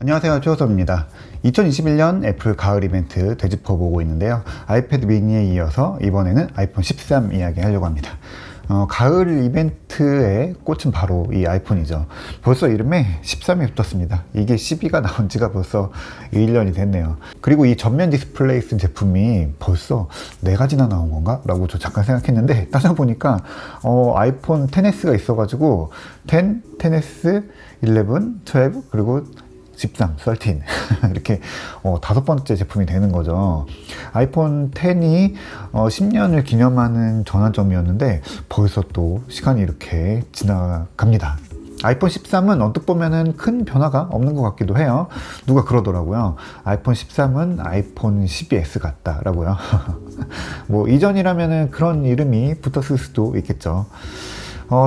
안녕하세요, 최호섭입니다. 2021년 애플 가을 이벤트 되짚어보고 있는데요. 아이패드 미니에 이어서 이번에는 아이폰 13 이야기 하려고 합니다. 가을 이벤트의 꽃은 바로 이 아이폰이죠. 벌써 이름에 13이 붙었습니다. 이게 12가 나온 지가 벌써 1년이 됐네요. 그리고 이 전면 디스플레이 쓴 제품이 벌써 4가지나 나온 건가? 라고 저 잠깐 생각했는데 따져보니까 아이폰 XS가 있어가지고 10, XS, 11, 12 그리고 13, 13 이렇게 5번째 제품이 되는 거죠. 아이폰 X이 10년을 기념하는 전환점이었는데 벌써 또 시간이 이렇게 지나갑니다. 아이폰 13은 언뜻 보면은 큰 변화가 없는 것 같기도 해요. 누가 그러더라고요. 아이폰 13은 아이폰 12S 같다라고요. 뭐 이전이라면은 그런 이름이 붙었을 수도 있겠죠.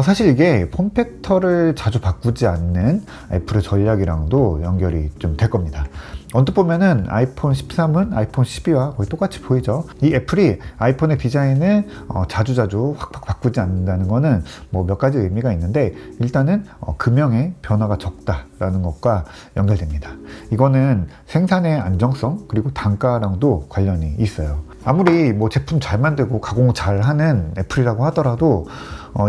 사실 이게 폼팩터를 자주 바꾸지 않는 애플의 전략이랑도 연결이 좀 될 겁니다. 언뜻 보면은 아이폰 13은 아이폰 12와 거의 똑같이 보이죠. 이 애플이 아이폰의 디자인을 자주자주 확 바꾸지 않는다는 거는 뭐 몇 가지 의미가 있는데, 일단은 금형의 변화가 적다라는 것과 연결됩니다. 이거는 생산의 안정성 그리고 단가랑도 관련이 있어요. 아무리 뭐 제품 잘 만들고 가공 잘 하는 애플이라고 하더라도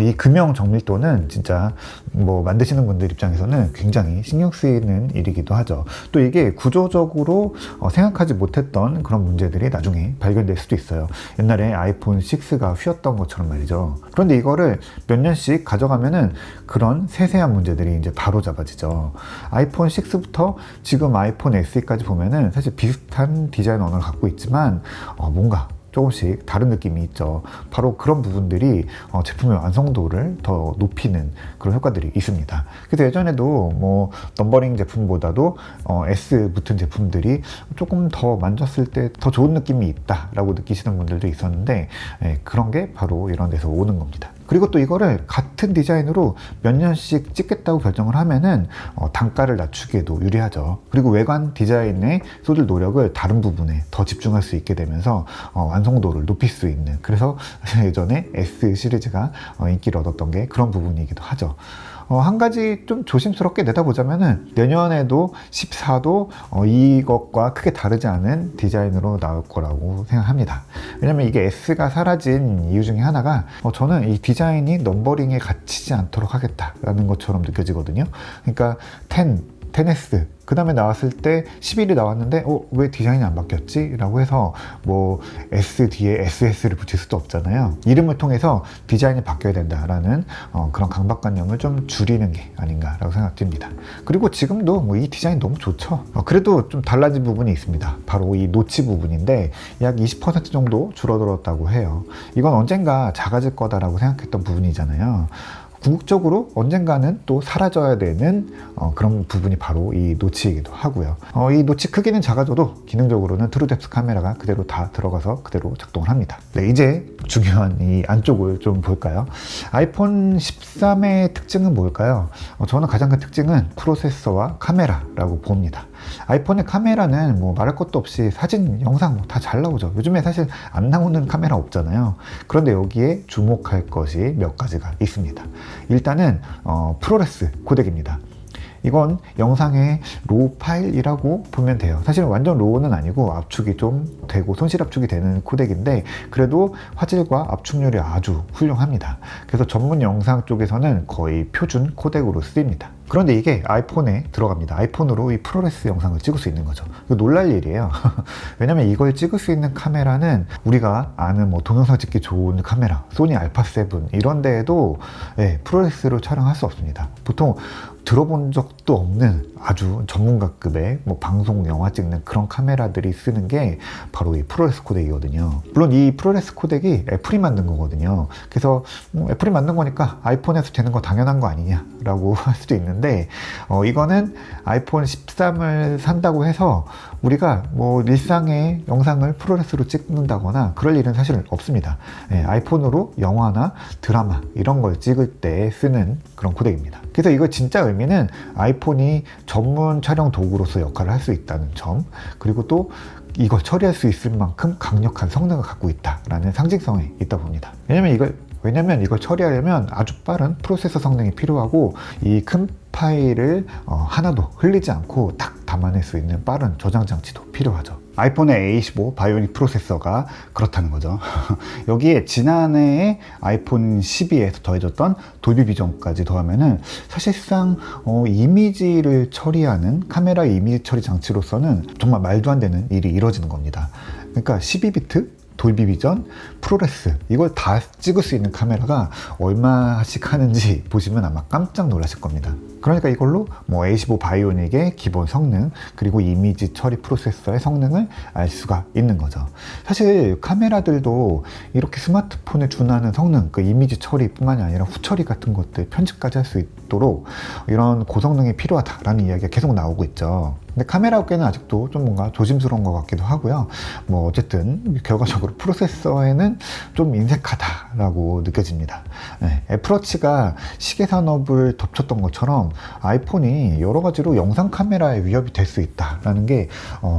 이 금형 정밀도는 진짜 뭐 만드시는 분들 입장에서는 굉장히 신경 쓰이는 일이기도 하죠. 또 이게 구조적으로 생각하지 못했던 그런 문제들이 나중에 발견될 수도 있어요. 옛날에 아이폰 6가 휘었던 것처럼 말이죠. 그런데 이거를 몇 년씩 가져가면은 그런 세세한 문제들이 이제 바로 잡아지죠. 아이폰 6부터 지금 아이폰 SE까지 보면은 사실 비슷한 디자인 언어를 갖고 있지만 뭔가 조금씩 다른 느낌이 있죠. 바로 그런 부분들이 제품의 완성도를 더 높이는 그런 효과들이 있습니다. 그래서 예전에도 뭐 넘버링 제품보다도 S 붙은 제품들이 조금 더 만졌을 때 더 좋은 느낌이 있다라고 느끼시는 분들도 있었는데, 그런 게 바로 이런 데서 오는 겁니다. 그리고 또 이거를 같은 디자인으로 몇 년씩 찍겠다고 결정을 하면은 단가를 낮추기에도 유리하죠. 그리고 외관 디자인에 쏟을 노력을 다른 부분에 더 집중할 수 있게 되면서 완성도를 높일 수 있는, 그래서 예전에 S 시리즈가 인기를 얻었던 게 그런 부분이기도 하죠. 한 가지 좀 조심스럽게 내다보자면은 내년에도 14도 이것과 크게 다르지 않은 디자인으로 나올 거라고 생각합니다. 왜냐면 이게 S가 사라진 이유 중에 하나가 저는 이 디자인이 넘버링에 갇히지 않도록 하겠다라는 것처럼 느껴지거든요. 그러니까 10S 그 다음에 나왔을 때 11이 나왔는데 왜 디자인이 안 바뀌었지? 라고 해서 뭐 S 뒤에 SS를 붙일 수도 없잖아요. 이름을 통해서 디자인이 바뀌어야 된다라는 그런 강박관념을 좀 줄이는 게 아닌가라고 생각됩니다. 그리고 지금도 뭐 이 디자인 너무 좋죠. 그래도 좀 달라진 부분이 있습니다. 바로 이 노치 부분인데 약 20% 정도 줄어들었다고 해요. 이건 언젠가 작아질 거다라고 생각했던 부분이잖아요. 궁극적으로 언젠가는 또 사라져야 되는 그런 부분이 바로 이 노치이기도 하고요. 이 노치 크기는 작아져도 기능적으로는 트루뎁스 카메라가 그대로 다 들어가서 그대로 작동을 합니다. 네, 이제 중요한 이 안쪽을 좀 볼까요? 아이폰 13의 특징은 뭘까요? 저는 가장 큰 특징은 프로세서와 카메라라고 봅니다. 아이폰의 카메라는 뭐 말할 것도 없이 사진, 영상 다 잘 나오죠. 요즘에 사실 안 나오는 카메라 없잖아요. 그런데 여기에 주목할 것이 몇 가지가 있습니다. 일단은 프로레스 코덱입니다. 이건 영상의 로우 파일이라고 보면 돼요. 사실은 완전 로우는 아니고 압축이 좀 되고 손실 압축이 되는 코덱인데, 그래도 화질과 압축률이 아주 훌륭합니다. 그래서 전문 영상 쪽에서는 거의 표준 코덱으로 쓰입니다. 그런데 이게 아이폰에 들어갑니다. 아이폰으로 이 프로레스 영상을 찍을 수 있는 거죠. 이거 놀랄 일이에요. 왜냐면 이걸 찍을 수 있는 카메라는 우리가 아는 뭐 동영상 찍기 좋은 카메라, 소니 알파7 이런 데에도 프로레스로 촬영할 수 없습니다. 보통 들어본 적도 없는 아주 전문가급의 뭐 방송, 영화 찍는 그런 카메라들이 쓰는 게 바로 이 프로레스 코덱이거든요. 물론 이 프로레스 코덱이 애플이 만든 거거든요. 그래서 애플이 만든 거니까 아이폰에서 되는 거 당연한 거 아니냐라고 할 수도 있는데, 이거는 아이폰 13을 산다고 해서 우리가 뭐 일상의 영상을 프로레스로 찍는다거나 그럴 일은 사실 없습니다. 아이폰으로 영화나 드라마 이런 걸 찍을 때 쓰는 그런 코덱입니다. 그래서 이거 진짜 의미는 아이폰이 전문 촬영 도구로서 역할을 할 수 있다는 점, 그리고 또 이걸 처리할 수 있을 만큼 강력한 성능을 갖고 있다라는 상징성이 있다 봅니다. 왜냐면 이걸 처리하려면 아주 빠른 프로세서 성능이 필요하고, 이 큰 파일을 하나도 흘리지 않고 딱 담아낼 수 있는 빠른 저장 장치도 필요하죠. 아이폰의 A15 바이오닉 프로세서가 그렇다는 거죠. 여기에 지난해에 아이폰 12에서 더해졌던 돌비 비전까지 더하면은 사실상 이미지를 처리하는 카메라 이미지 처리 장치로서는 정말 말도 안 되는 일이 이루어지는 겁니다. 그러니까 12비트 돌비 비전, 프로레스 이걸 다 찍을 수 있는 카메라가 얼마씩 하는지 보시면 아마 깜짝 놀라실 겁니다. 그러니까 이걸로 뭐 A15 바이오닉의 기본 성능 그리고 이미지 처리 프로세서의 성능을 알 수가 있는 거죠. 사실 카메라들도 이렇게 스마트폰에 준하는 성능, 그 이미지 처리뿐만이 아니라 후처리 같은 것들 편집까지 할 수 있도록 이런 고성능이 필요하다라는 이야기가 계속 나오고 있죠. 근데 카메라 업계는 아직도 좀 뭔가 조심스러운 것 같기도 하고요. 뭐 어쨌든 결과적으로 프로세서에는 좀 인색하다라고 느껴집니다. 네, 애플워치가 시계 산업을 덮쳤던 것처럼 아이폰이 여러 가지로 영상 카메라에 위협이 될 수 있다라는 게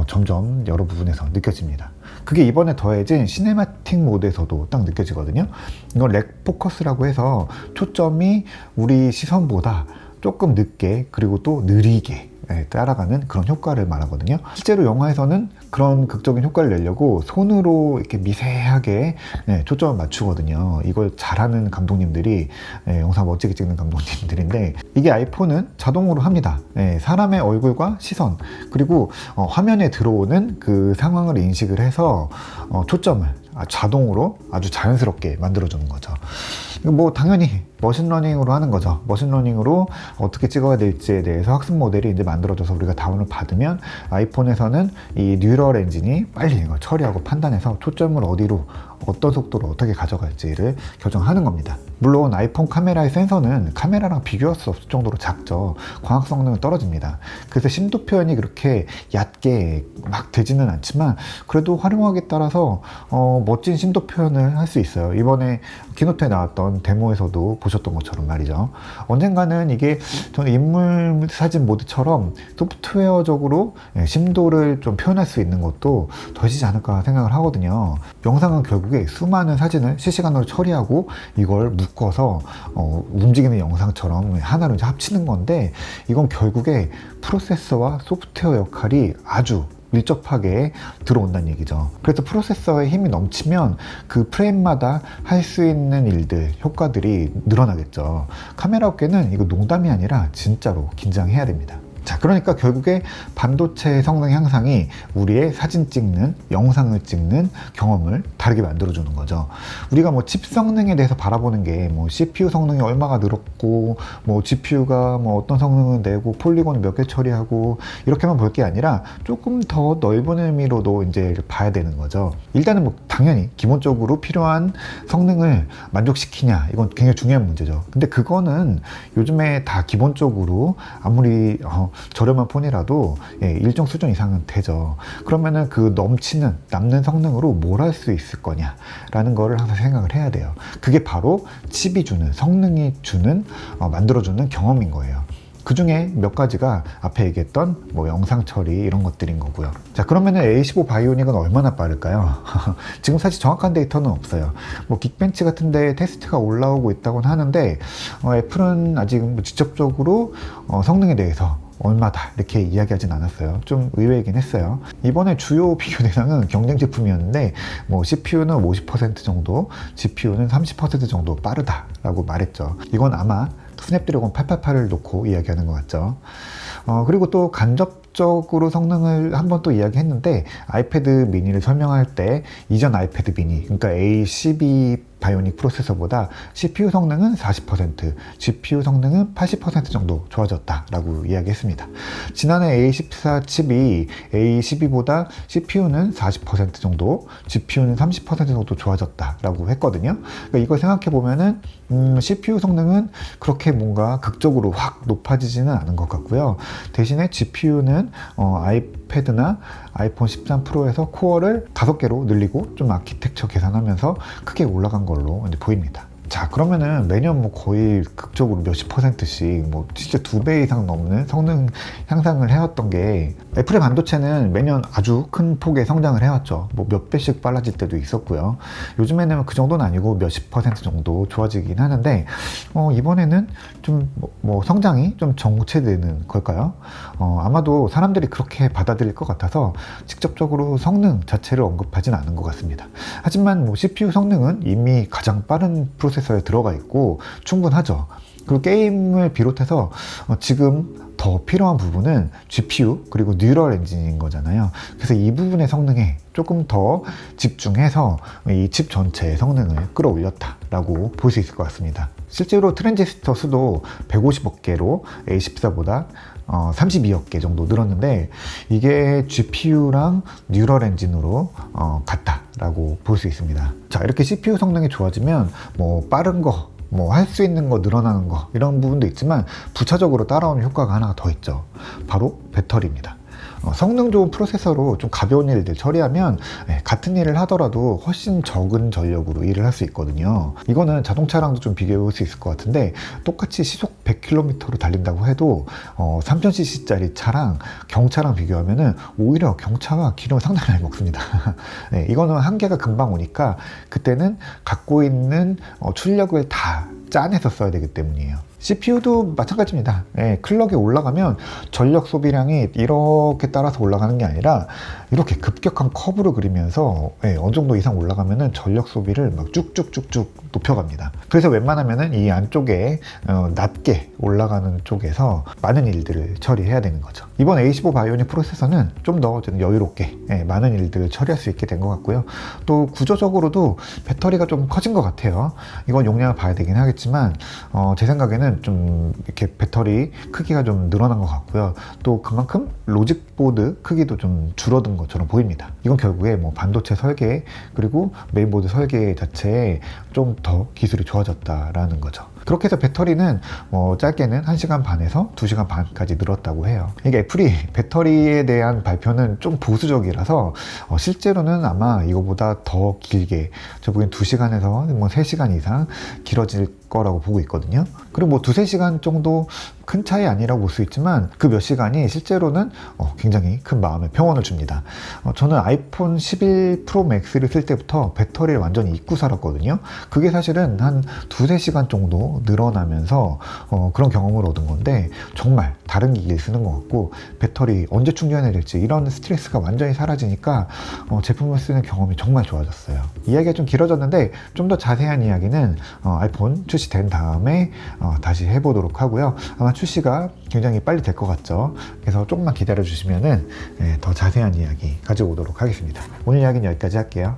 점점 여러 부분에서 느껴집니다. 그게 이번에 더해진 시네마틱 모드에서도 딱 느껴지거든요. 이건 렉 포커스라고 해서 초점이 우리 시선보다 조금 늦게 그리고 또 느리게 따라가는 그런 효과를 말하거든요. 실제로 영화에서는 그런 극적인 효과를 내려고 손으로 이렇게 미세하게 초점을 맞추거든요. 이걸 잘하는 감독님들이 영상 멋지게 찍는 감독님들인데 이게 아이폰은 자동으로 합니다. 사람의 얼굴과 시선 그리고 화면에 들어오는 그 상황을 인식을 해서 초점을 자동으로 아주 자연스럽게 만들어주는 거죠. 뭐 당연히 머신러닝으로 하는 거죠. 머신러닝으로 어떻게 찍어야 될지에 대해서 학습 모델이 이제 만들어져서 우리가 다운을 받으면 아이폰에서는 이 뉴럴 엔진이 빨리 이걸 처리하고 판단해서 초점을 어디로 어떤 속도로 어떻게 가져갈지를 결정하는 겁니다. 물론 아이폰 카메라의 센서는 카메라랑 비교할 수 없을 정도로 작죠. 광학 성능은 떨어집니다. 그래서 심도 표현이 그렇게 얕게 막 되지는 않지만 그래도 활용하기에 따라서 멋진 심도 표현을 할 수 있어요. 이번에 키노트에 나왔던 데모에서도 보셨던 것처럼 말이죠. 언젠가는 이게 저는 인물 사진 모드처럼 소프트웨어적으로 심도를 좀 표현할 수 있는 것도 더해지지 않을까 생각을 하거든요. 영상은 결국에 수많은 사진을 실시간으로 처리하고 이걸 묶어서 움직이는 영상처럼 하나로 이제 합치는 건데 이건 결국에 프로세서와 소프트웨어 역할이 아주 밀접하게 들어온다는 얘기죠. 그래서 프로세서에 힘이 넘치면 그 프레임마다 할 수 있는 일들, 효과들이 늘어나겠죠. 카메라 업계는 이거 농담이 아니라 진짜로 긴장해야 됩니다. 자, 그러니까 결국에 반도체 성능 향상이 우리의 사진 찍는, 영상을 찍는 경험을 다르게 만들어주는 거죠. 우리가 뭐 칩 성능에 대해서 바라보는 게 뭐 CPU 성능이 얼마가 늘었고, 뭐 GPU가 뭐 어떤 성능을 내고, 폴리곤을 몇 개 처리하고, 이렇게만 볼 게 아니라 조금 더 넓은 의미로도 이제 봐야 되는 거죠. 일단은 뭐 당연히 기본적으로 필요한 성능을 만족시키냐, 이건 굉장히 중요한 문제죠. 근데 그거는 요즘에 다 기본적으로 아무리 저렴한 폰이라도 일정 수준 이상은 되죠. 그러면은 그 남는 성능으로 뭘 할 수 있을 거냐라는 거를 항상 생각을 해야 돼요. 그게 바로 칩이 주는, 성능이 주는, 만들어주는 경험인 거예요. 그 중에 몇 가지가 앞에 얘기했던 뭐 영상 처리 이런 것들인 거고요. 자, 그러면은 A15 바이오닉은 얼마나 빠를까요? 지금 사실 정확한 데이터는 없어요. 뭐 긱벤치 같은 데 테스트가 올라오고 있다고는 하는데 애플은 아직 뭐 직접적으로 성능에 대해서 얼마다 이렇게 이야기하진 않았어요. 좀 의외이긴 했어요. 이번에 주요 비교 대상은 경쟁 제품이었는데 뭐 CPU는 50% 정도, GPU는 30% 정도 빠르다라고 말했죠. 이건 아마 스냅드래곤 888을 놓고 이야기하는 것 같죠. 그리고 또 간접적으로 성능을 한번 또 이야기했는데 아이패드 미니를 설명할 때 이전 아이패드 미니, 그러니까 A12 바이오닉 프로세서보다 CPU 성능은 40%, GPU 성능은 80% 정도 좋아졌다라고 이야기했습니다. 지난해 A14 칩이 A12보다 CPU는 40% 정도, GPU는 30% 정도 좋아졌다라고 했거든요. 그러니까 이걸 생각해 보면은 CPU 성능은 그렇게 뭔가 극적으로 확 높아지지는 않은 것 같고요. 대신에 GPU는 아이패드나 아이폰 13 프로에서 코어를 5개로 늘리고 좀 아키텍처 계산하면서 크게 올라간 걸로 이제 보입니다. 자, 그러면은 매년 뭐 거의 극적으로 몇십 %씩 뭐 진짜 2배 이상 넘는 성능 향상을 해왔던 게, 애플의 반도체는 매년 아주 큰 폭의 성장을 해왔죠. 뭐 몇 배씩 빨라질 때도 있었고요. 요즘에는 그 정도는 아니고 몇십 % 정도 좋아지긴 하는데, 이번에는 좀 뭐 성장이 좀 정체되는 걸까요? 아마도 사람들이 그렇게 받아들일 것 같아서 직접적으로 성능 자체를 언급하진 않은 것 같습니다. 하지만 뭐 CPU 성능은 이미 가장 빠른 프로세서에 들어가 있고 충분하죠. 그리고 게임을 비롯해서 지금 더 필요한 부분은 GPU 그리고 뉴럴 엔진인 거잖아요. 그래서 이 부분의 성능에 조금 더 집중해서 이 칩 전체의 성능을 끌어올렸다라고 볼 수 있을 것 같습니다. 실제로 트랜지스터 수도 150억 개로 A14보다 32억 개 정도 늘었는데, 이게 GPU랑 뉴럴 엔진으로 같다라고 볼 수 있습니다. 자, 이렇게 CPU 성능이 좋아지면 뭐 빠른 거, 뭐 할 수 있는 거 늘어나는 거, 이런 부분도 있지만 부차적으로 따라오는 효과가 하나가 더 있죠. 바로 배터리입니다. 성능 좋은 프로세서로 좀 가벼운 일들 처리하면 같은 일을 하더라도 훨씬 적은 전력으로 일을 할 수 있거든요. 이거는 자동차랑도 좀 비교해 볼 수 있을 것 같은데, 똑같이 시속 100km로 달린다고 해도 3000cc짜리 차랑 경차랑 비교하면은 오히려 경차가 기름을 상당히 많이 먹습니다. 네, 이거는 한계가 금방 오니까 그때는 갖고 있는 출력을 다 짜내서 써야 되기 때문이에요. CPU도 마찬가지입니다. 클럭이 올라가면 전력 소비량이 이렇게 따라서 올라가는 게 아니라 이렇게 급격한 커브를 그리면서 어느 정도 이상 올라가면은 전력 소비를 막 쭉쭉쭉쭉 높여갑니다. 그래서 웬만하면은 이 안쪽에 낮게 올라가는 쪽에서 많은 일들을 처리해야 되는 거죠. 이번 A15 바이오닉 프로세서는 좀 더 여유롭게 많은 일들을 처리할 수 있게 된 것 같고요. 또 구조적으로도 배터리가 좀 커진 것 같아요. 이건 용량을 봐야 되긴 하겠지만 제 생각에는 좀 이렇게 배터리 크기가 좀 늘어난 것 같고요. 또 그만큼 로직보드 크기도 좀 줄어든 것처럼 보입니다. 이건 결국에 뭐 반도체 설계 그리고 메인보드 설계 자체에 좀 더 기술이 좋아졌다라는 거죠. 그렇게 해서 배터리는 짧게는 1시간 반에서 2시간 반까지 늘었다고 해요. 이게 애플이 배터리에 대한 발표는 좀 보수적이라서 실제로는 아마 이거보다 더 길게, 저 보기엔 2시간에서 뭐 3시간 이상 길어질 거라고 보고 있거든요. 그리고 뭐 2-3시간 정도 큰 차이 아니라고 볼 수 있지만 그 몇 시간이 실제로는 굉장히 큰 마음의 평온을 줍니다. 저는 아이폰 11 프로 맥스를 쓸 때부터 배터리를 완전히 잊고 살았거든요. 그게 사실은 한 2-3시간 정도 늘어나면서 그런 경험을 얻은 건데, 정말 다른 기기를 쓰는 것 같고 배터리 언제 충전해야 될지 이런 스트레스가 완전히 사라지니까 제품을 쓰는 경험이 정말 좋아졌어요. 이야기가 좀 길어졌는데 좀 더 자세한 이야기는 아이폰 출시된 다음에 다시 해보도록 하고요. 아마 출시가 굉장히 빨리 될 것 같죠. 그래서 조금만 기다려 주시면은 더 자세한 이야기 가져오도록 하겠습니다. 오늘 이야기는 여기까지 할게요.